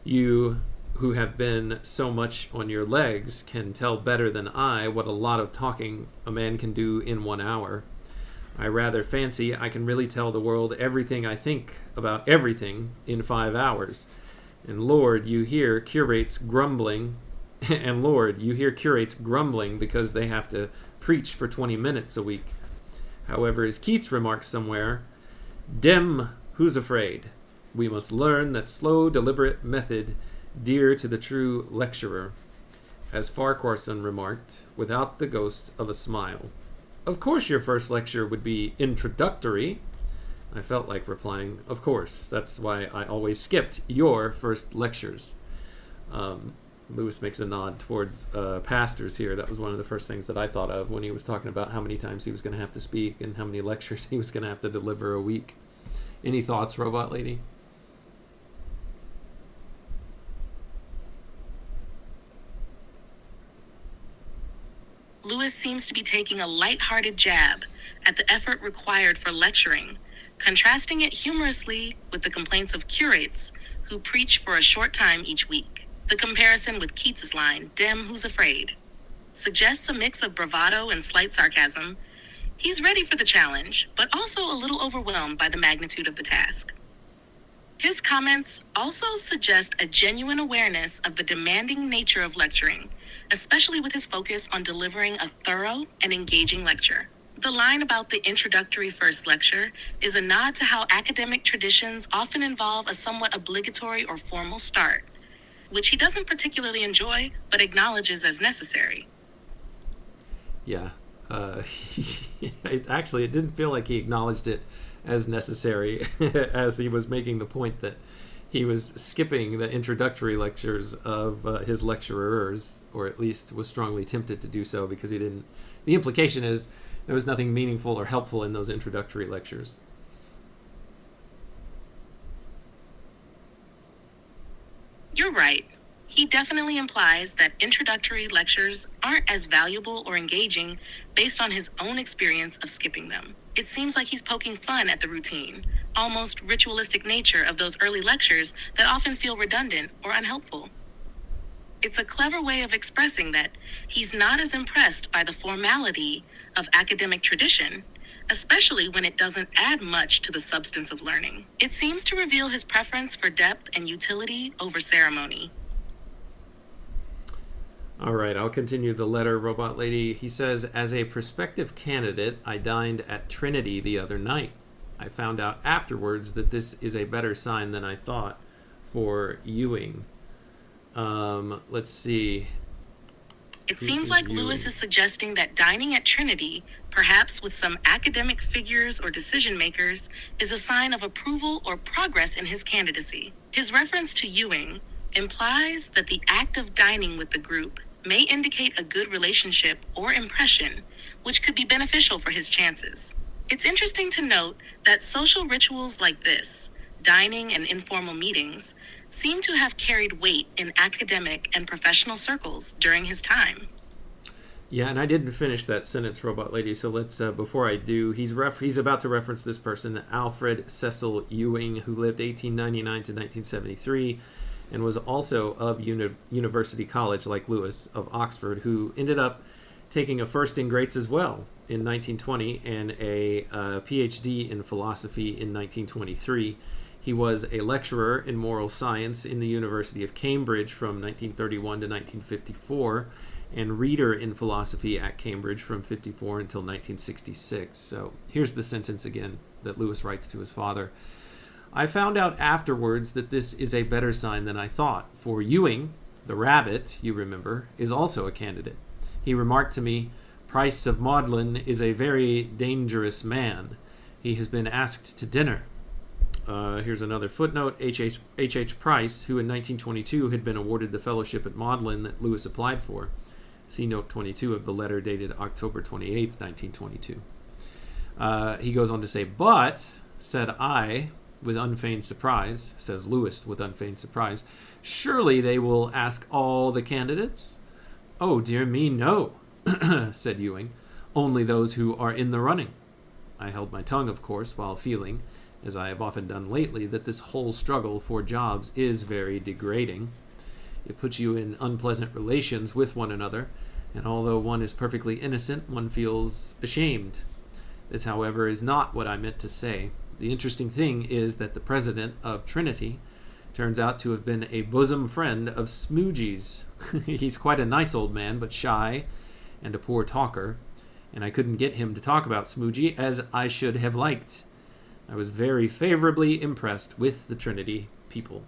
You, who have been so much on your legs, can tell better than I what a lot of talking a man can do in 1 hour. I rather fancy I can really tell the world everything I think about everything in 5 hours. And Lord, you hear curates grumbling, because they have to preach for 20 minutes a week. However, as Keats remarks somewhere, Dem, who's afraid? We must learn that slow, deliberate method dear to the true lecturer. As Farquharson remarked, without the ghost of a smile. Of course your first lecture would be introductory. I felt like replying, of course. That's why I always skipped your first lectures. Lewis makes a nod towards pastors here. That was one of the first things that I thought of when he was talking about how many times he was going to have to speak and how many lectures he was going to have to deliver a week. Any thoughts, Robot Lady? Lewis seems to be taking a light-hearted jab at the effort required for lecturing, contrasting it humorously with the complaints of curates who preach for a short time each week. The comparison with Keats's line, Dem, who's afraid, suggests a mix of bravado and slight sarcasm. He's ready for the challenge, but also a little overwhelmed by the magnitude of the task. His comments also suggest a genuine awareness of the demanding nature of lecturing, especially with his focus on delivering a thorough and engaging lecture. The line about the introductory first lecture is a nod to how academic traditions often involve a somewhat obligatory or formal start, which he doesn't particularly enjoy, but acknowledges as necessary. Yeah. It didn't feel like he acknowledged it as necessary as he was making the point that he was skipping the introductory lectures of his lecturers, or at least was strongly tempted to do so because he didn't. The implication is there was nothing meaningful or helpful in those introductory lectures. You're right. He definitely implies that introductory lectures aren't as valuable or engaging based on his own experience of skipping them. It seems like he's poking fun at the routine, almost ritualistic nature of those early lectures that often feel redundant or unhelpful. It's a clever way of expressing that he's not as impressed by the formality of academic tradition, especially when it doesn't add much to the substance of learning. It seems to reveal his preference for depth and utility over ceremony. All right, I'll continue the letter, Robot Lady. He says, as a prospective candidate, I dined at Trinity the other night. I found out afterwards that this is a better sign than I thought for Ewing. Let's see. It seems like Lewis is suggesting that dining at Trinity, perhaps with some academic figures or decision makers, is a sign of approval or progress in his candidacy. His reference to Ewing implies that the act of dining with the group may indicate a good relationship or impression, which could be beneficial for his chances. It's interesting to note that social rituals like this, dining and informal meetings, seem to have carried weight in academic and professional circles during his time. Yeah, and I didn't finish that sentence, Robot Lady, so let's, before I do, he's about to reference this person, Alfred Cecil Ewing, who lived 1899 to 1973, and was also of University College, like Lewis, of Oxford, who ended up taking a first in Greats as well in 1920 and a PhD in philosophy in 1923. He was a lecturer in moral science in the University of Cambridge from 1931 to 1954, and reader in philosophy at Cambridge from 54 until 1966. So here's the sentence again that Lewis writes to his father. I found out afterwards that this is a better sign than I thought, for Ewing, the rabbit, you remember, is also a candidate. He remarked to me, Price of Magdalen is a very dangerous man. He has been asked to dinner. Here's another footnote. H.H. Price, who in 1922 had been awarded the fellowship at Magdalen that Lewis applied for. See note 22 of the letter dated October 28, 1922. He goes on to say, but, said I, with unfeigned surprise, says Lewis with unfeigned surprise, surely they will ask all the candidates? Oh, dear me, no, said Ewing, only those who are in the running. I held my tongue, of course, while feeling, as I have often done lately, that this whole struggle for jobs is very degrading. It puts you in unpleasant relations with one another, and although one is perfectly innocent, one feels ashamed. This, however, is not what I meant to say. The interesting thing is that the president of Trinity turns out to have been a bosom friend of Smoogie's. He's quite a nice old man, but shy and a poor talker, and I couldn't get him to talk about Smoogie as I should have liked. I was very favorably impressed with the Trinity people.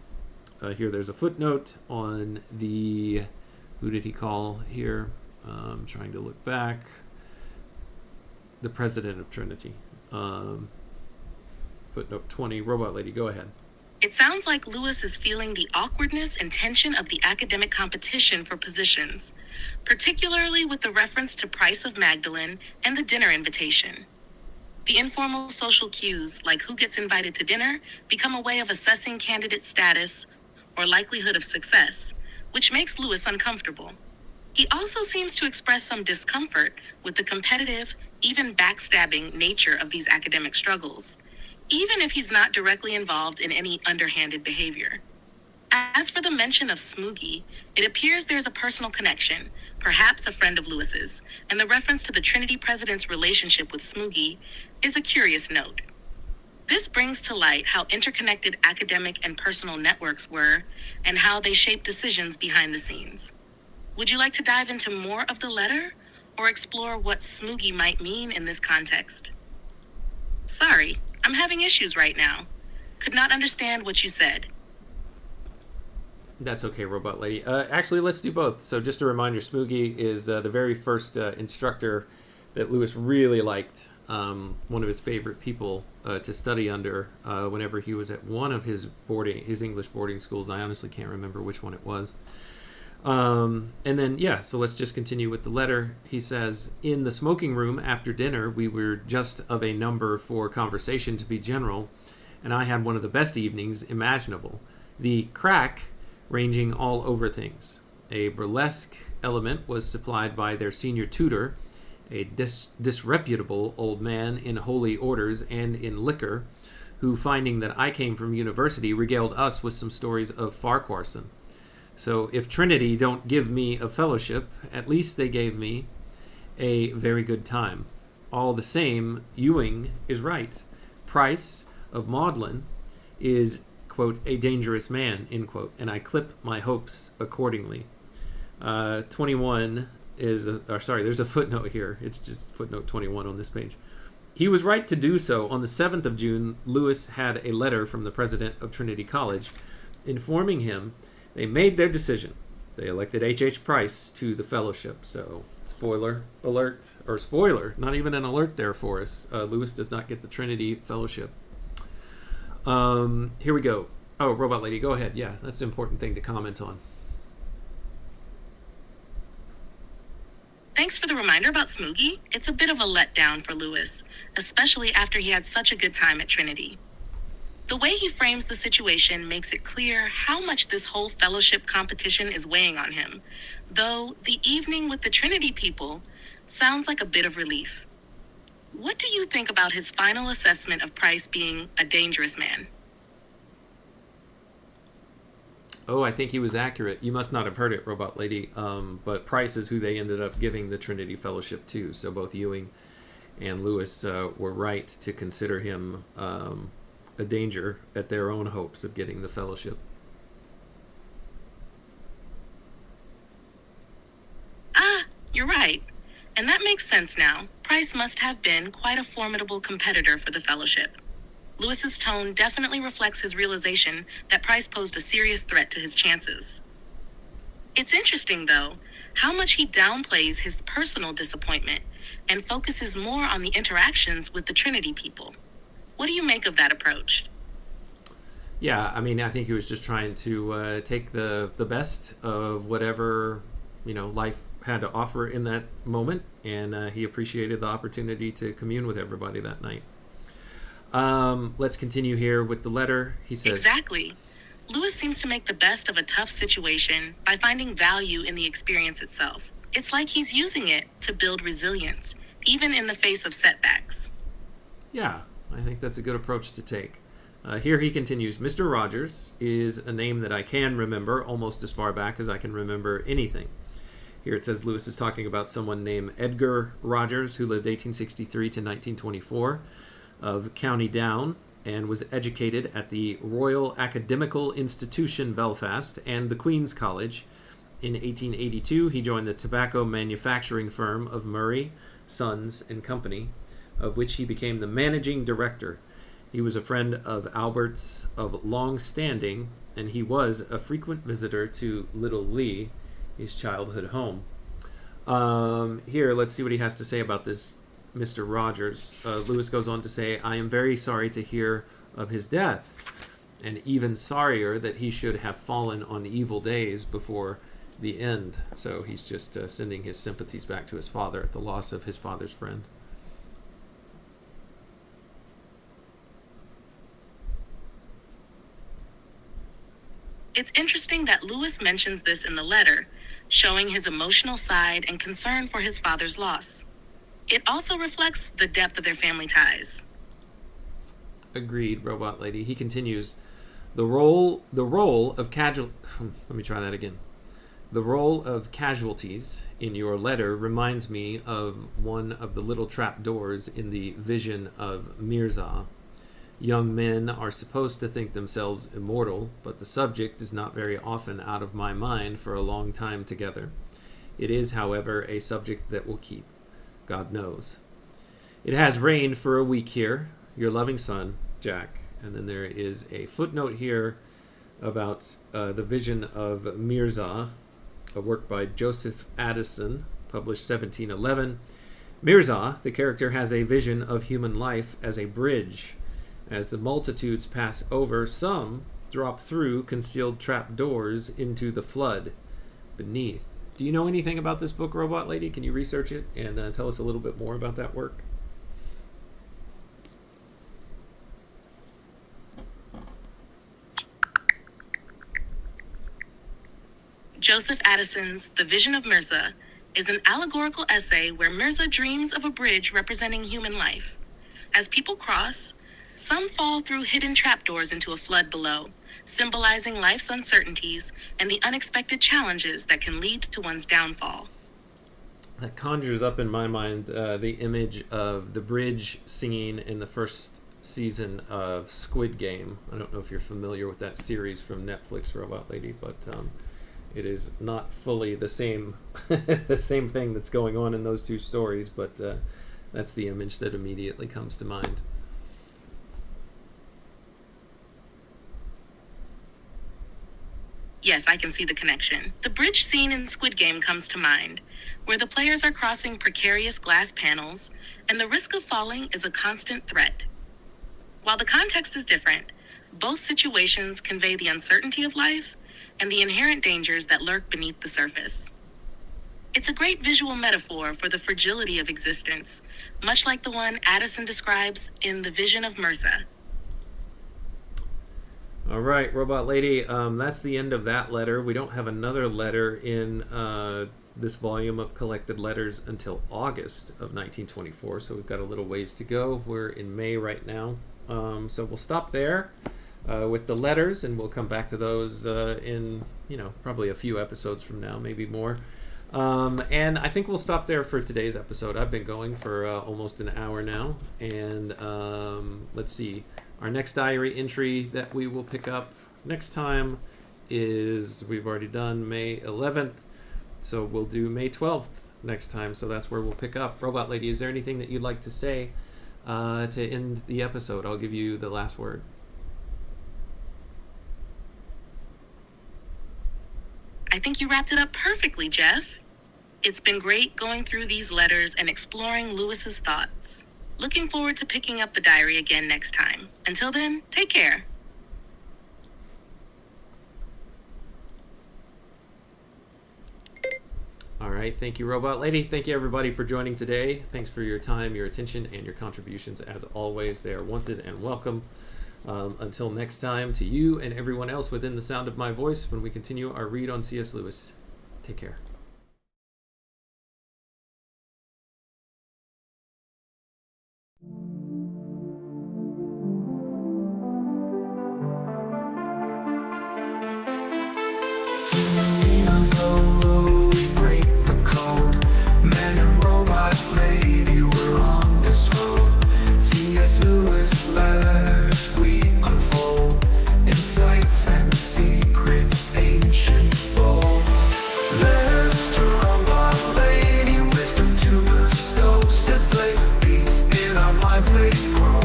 Here there's a footnote on the, who did he call here? I'm trying to look back. The president of Trinity. Footnote 20. Robot Lady, go ahead. It sounds like Lewis is feeling the awkwardness and tension of the academic competition for positions, particularly with the reference to Price of Magdalen and the dinner invitation. The informal social cues, like who gets invited to dinner, become a way of assessing candidate status or likelihood of success, which makes Lewis uncomfortable. He also seems to express some discomfort with the competitive, even backstabbing nature of these academic struggles, even if he's not directly involved in any underhanded behavior. As for the mention of Smoogie, it appears there's a personal connection, perhaps a friend of Lewis's, and the reference to the Trinity president's relationship with Smoogie is a curious note. This brings to light how interconnected academic and personal networks were and how they shape decisions behind the scenes. Would you like to dive into more of the letter or explore what Smoogie might mean in this context? Sorry, I'm having issues right now. Could not understand what you said. That's okay, Robot Lady. Actually, let's do both. So just a reminder, Smoogie is the very first instructor that Lewis really liked, one of his favorite people to study under whenever he was at one of his English boarding schools. I honestly can't remember which one it was. And then, so let's just continue with the letter. He says, in the smoking room after dinner, we were just of a number for conversation to be general, and I had one of the best evenings imaginable. The crack ranging all over things. A burlesque element was supplied by their senior tutor, a disreputable old man in holy orders and in liquor, who, finding that I came from university, regaled us with some stories of Farquharson. So if Trinity don't give me a fellowship, at least they gave me a very good time. All the same, Ewing is right. Price of Maudlin is, quote, a dangerous man, end quote, and I clip my hopes accordingly. 21 is, there's a footnote here. It's just footnote 21 on this page. He was right to do so. On the 7th of June, Lewis had a letter from the president of Trinity College informing him they made their decision. They elected H.H. Price to the fellowship. So, spoiler alert, or spoiler, not even an alert there for us. Lewis does not get the Trinity Fellowship. Here we go. Oh, Robot Lady, go ahead. Yeah, that's an important thing to comment on. Thanks for the reminder about Smoogie. It's a bit of a letdown for Lewis, especially after he had such a good time at Trinity. The way he frames the situation makes it clear how much this whole fellowship competition is weighing on him, though the evening with the Trinity people sounds like a bit of relief. What do you think about his final assessment of Price being a dangerous man? Oh, I think he was accurate. You must not have heard it, Robot Lady, but Price is who they ended up giving the Trinity Fellowship to. So both Ewing and Lewis were right to consider him a danger at their own hopes of getting the fellowship. You're right. And that makes sense now. Price must have been quite a formidable competitor for the fellowship. Lewis's tone definitely reflects his realization that Price posed a serious threat to his chances. It's interesting, though, how much he downplays his personal disappointment and focuses more on the interactions with the Trinity people. What do you make of that approach? Yeah, I mean, I think he was just trying to take the best of whatever, life had to offer in that moment, and he appreciated the opportunity to commune with everybody that night. Let's continue here with the letter. He says, Exactly. Lewis seems to make the best of a tough situation by finding value in the experience itself. It's like he's using it to build resilience, even in the face of setbacks. Yeah, I think that's a good approach to take. Here he continues, Mr. Rogers is a name that I can remember almost as far back as I can remember anything. Here it says Lewis is talking about someone named Edgar Rogers, who lived 1863 to 1924, of County Down, and was educated at the Royal Academical Institution, Belfast, and the Queen's College. In 1882, he joined the tobacco manufacturing firm of Murray, Sons and Company, of which he became the managing director. He was a friend of Albert's of long standing, and he was a frequent visitor to Little Lee, his childhood home. Here, let's see what he has to say about this Mr. Rogers. Lewis goes on to say, I am very sorry to hear of his death, and even sorrier that he should have fallen on evil days before the end. So he's just sending his sympathies back to his father at the loss of his father's friend. It's interesting that Lewis mentions this in the letter, showing his emotional side and concern for his father's loss. It also reflects the depth of their family ties. Agreed, Robot Lady. He continues, the role of The role of casualties in your letter reminds me of one of the little trapdoors in the Vision of Mirza. Young men are supposed to think themselves immortal, but the subject is not very often out of my mind for a long time together. It is, however, a subject that will keep. God knows. It has rained for a week here. Your loving son, Jack. And then there is a footnote here about the Vision of Mirza, a work by Joseph Addison, published 1711. Mirza, the character, has a vision of human life as a bridge. As the multitudes pass over, some drop through concealed trapdoors into the flood beneath. Do you know anything about this book, Robot Lady? Can you research it and tell us a little bit more about that work? Joseph Addison's The Vision of Mirza is an allegorical essay where Mirza dreams of a bridge representing human life. As people cross, some fall through hidden trapdoors into a flood below, symbolizing life's uncertainties and the unexpected challenges that can lead to one's downfall. That conjures up in my mind the image of the bridge scene in the first season of Squid Game. I don't know if you're familiar with that series from Netflix, Robot Lady, but it is not fully the same the same thing that's going on in those two stories, but that's the image that immediately comes to mind. Yes, I can see the connection. The bridge scene in Squid Game comes to mind, where the players are crossing precarious glass panels, and the risk of falling is a constant threat. While the context is different, both situations convey the uncertainty of life and the inherent dangers that lurk beneath the surface. It's a great visual metaphor for the fragility of existence, much like the one Addison describes in The Vision of Mirza. All right, Robot Lady, that's the end of that letter. We don't have another letter in this volume of collected letters until August of 1924, so we've got a little ways to go. We're in May right now, so we'll stop there with the letters, and we'll come back to those in, probably a few episodes from now, maybe more. And I think we'll stop there for today's episode. I've been going for almost an hour now, and let's see. Our next diary entry that we will pick up next time is, we've already done May 11th, so we'll do May 12th next time, so that's where we'll pick up. Robot Lady, is there anything that you'd like to say to end the episode? I'll give you the last word. I think you wrapped it up perfectly, Jeff. It's been great going through these letters and exploring Lewis's thoughts. Looking forward to picking up the diary again next time. Until then, take care. All right, thank you, Robot Lady. Thank you, everybody, for joining today. Thanks for your time, your attention, and your contributions. As always, they are wanted and welcome. Until next time, to you and everyone else within the sound of my voice, when we continue our read on C.S. Lewis. Take care. Break the code. Man and robot lady, we're on this road. C.S. Lewis letters we unfold. Insights and secrets, ancient bold. Letters to robot lady, wisdom to bestow. Set flavor beats in our minds, they grow.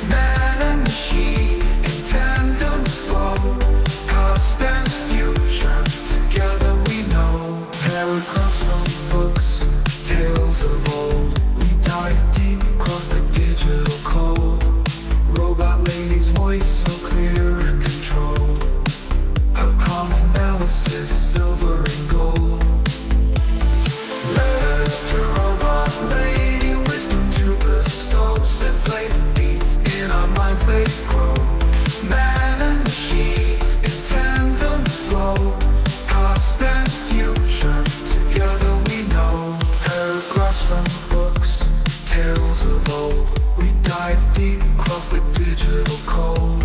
Man and machine in tandem flow. Past and future together we know. Paragraphs from books, tales of old. We dive deep across the digital code. Robot lady's voice so clear and control. Her calm analysis, silver and gold. Letters to robot lady, wisdom to bestow. Set flavor beats in our minds, they grow. Man and machine in tandem flow. Past and future together we know. Paragraphs from books, tales of old. We dive deep across the digital code.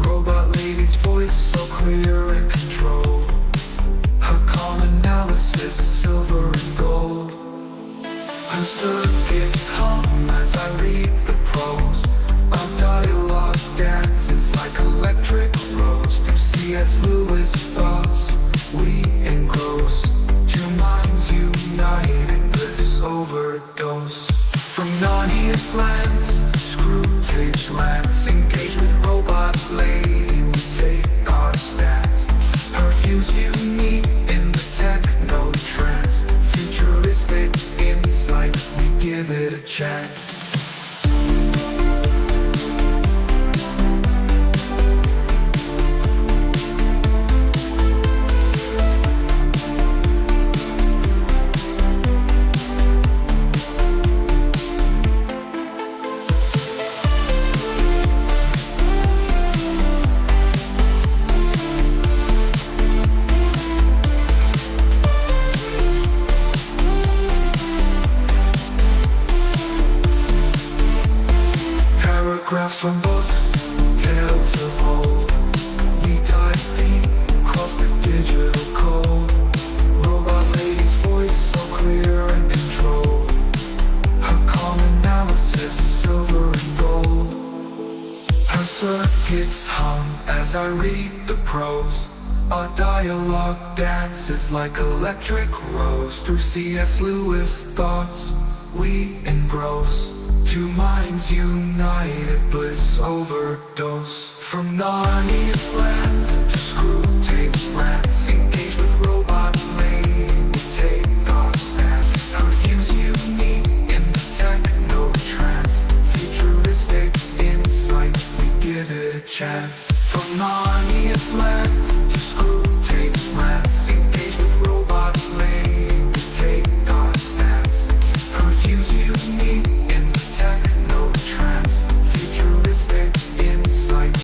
Robot lady's voice so clear and control. Her calm analysis, silver and gold. Her circuits hum as I read the prose. Our dialogue dances like electric rose. Through C.S. Lewis thoughts we engross. Two minds united, bliss overdose. From Narnia's lands, Screwtape lands. Engage with robot lady, we take our stance. Her views unique in the techno trance. Futuristic insight, we give it a chance. Our dialogue dances like electric rose. Through C.S. Lewis thoughts we engross. Two minds united, bliss overdose. From Narnia's lands to Screw Tape's brand,